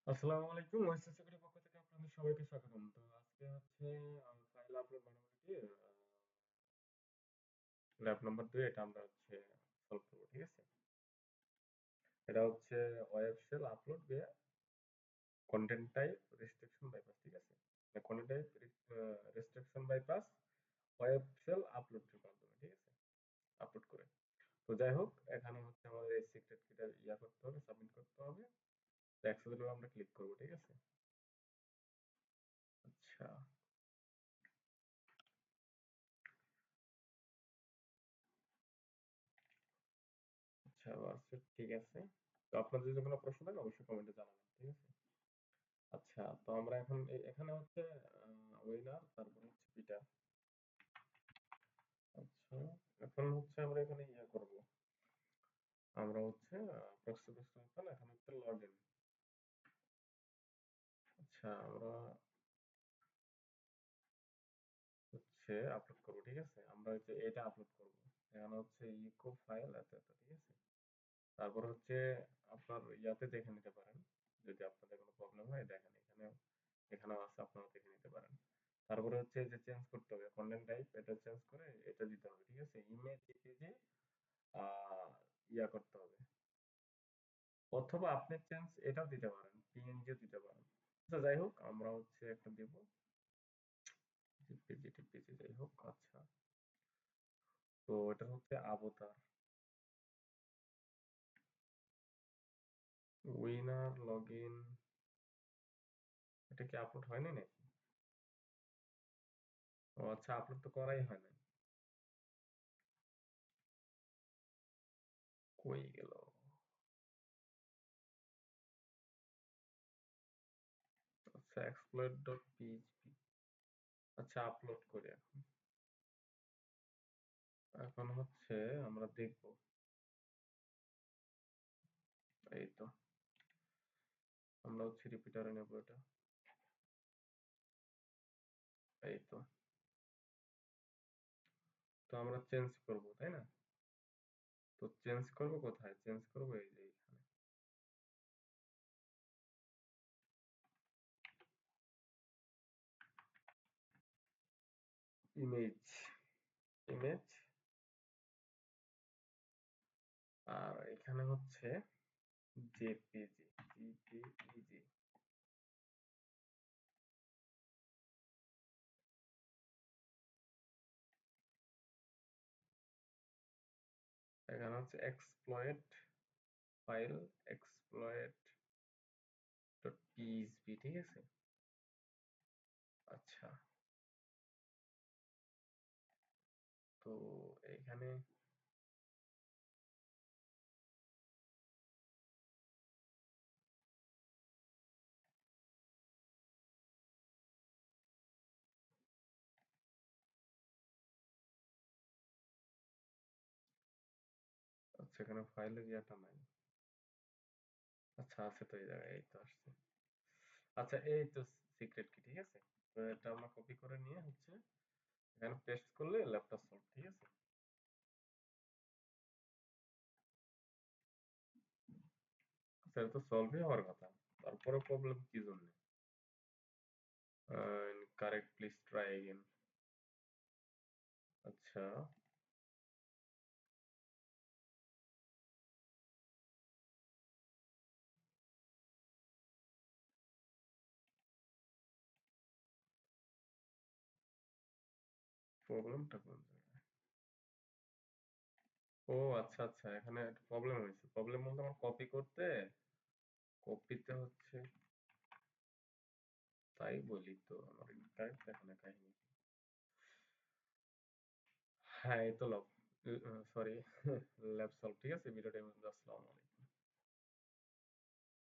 আসসালামু আলাইকুম। ওয়েসিস সেকুরিটির পক্ষ থেকে আপনাদের সবাইকে স্বাগতম। তো আজকে হচ্ছে ফাইল আপলোড ম্যানুয়ালিটি ল্যাব নাম্বার 2 এটা আমরা হচ্ছে সলভ করব, ঠিক আছে? এটা হচ্ছে web shell upload via content type restriction bypass, ঠিক আছে? Content type restriction bypass web shell আপলোডের মাধ্যমে, ঠিক আছে? আপলোড করে। তো যাই হোক, এখানে হচ্ছে আমাদের এই সিক্রেট কিটা করতে হবে, সাবমিট করতে হবে। তো অ্যাক্সেসের আমরা ক্লিক করব, ঠিক আছে? আচ্ছা, আচ্ছা হোয়াটসঅ্যাপ, ঠিক আছে। তো আপনাদের যদি কোনো প্রশ্ন থাকে অবশ্যই কমেন্টে জানাবেন, ঠিক আছে? আচ্ছা, তো আমরা এখন এখানে হচ্ছে উইনার, তারপর হচ্ছে পিটার। আচ্ছা, এখন হচ্ছে আমরা এখানে করব। আমরা হচ্ছে প্রক্সি এখানে হচ্ছে লগ ইন। আচ্ছা, আমরা হচ্ছে আপলোড করব, ঠিক আছে? আমরা হচ্ছে এটা আপলোড করব। এখানে হচ্ছে ইকো ফাইল এত এত, ঠিক আছে? তারপর হচ্ছে আপনার দেখে নিতে পারেন। যদি আপনাদের কোনো প্রবলেম হয় দেখেন, এখানেও আছে, আপনারা দেখে নিতে পারেন। তারপরে হচ্ছে যে চেঞ্জ করতে হবে কন্টেন্ট টাইপ, এটা চেঞ্জ করে এটা দিতে হবে, ঠিক আছে? ইমেজ যে আহ করতে হবে, অথবা আপনি চেঞ্জ এটাও দিতে পারেন, পিএনজিও দিতে পারেন। আচ্ছা যাই হোক, আমরা হচ্ছে একটা দেব জিপিজি টিপিজি, যাই হোক। আচ্ছা, তো এটা হচ্ছে অবতার উইনার লগ ইন। এটা কি আপলোড হয়নি নাকি? ও আচ্ছা, আপলোড তো করাই হয় না। কই গেল? আচ্ছা, এক্সপ্লয়েট ডট পিএইচপি। আচ্ছা, আপলোড করি এখন। এখন হচ্ছে আমরা দেখব। এই তো, আমরা হচ্ছে রিপিটারে নেব এটা। এই তো। তো আমরা চেঞ্জ করব, তাই না? তো চেঞ্জ করব কোথায়? চেঞ্জ করব এই যে এখানে। Image, image. আর এখানে হচ্ছে জেপিজি, জিপিইজি। এখানে হচ্ছে exploit file, exploit dot PHP, ঠিক আছে? আচ্ছা, তো এখানে আচ্ছা, এখানে ফাইলের নাই। আচ্ছা, আছে তো এই জায়গায়, এই তো আসছে। আচ্ছা, এই তো সিক্রেট কি, ঠিক আছে? তো এটা আমরা কপি করে নিয়ে হচ্ছে এখানে পেস্ট করলে ল্যাপটপ সলভ, ঠিক আছে? আচ্ছা, এটা তো সলভই হওয়ার কথা, তারপরে প্রবলেম কি জন্য? Correct, please try again. আচ্ছা, প্রবলেমটা কোন জায়গায়? ও আচ্ছা আচ্ছা, এখানে একটা প্রবলেম হয়েছে। প্রবলেম বলতে আমার কপি করতে, কপিতে হচ্ছে, তাই বলি তো আমার ইনকারেক্ট এখানে কাহিনী। হ্যাঁ, এই তো লব, সরি ল্যাব সলভ, ঠিক আছে? ভিডিওটা আসসালামু আলাইকুম।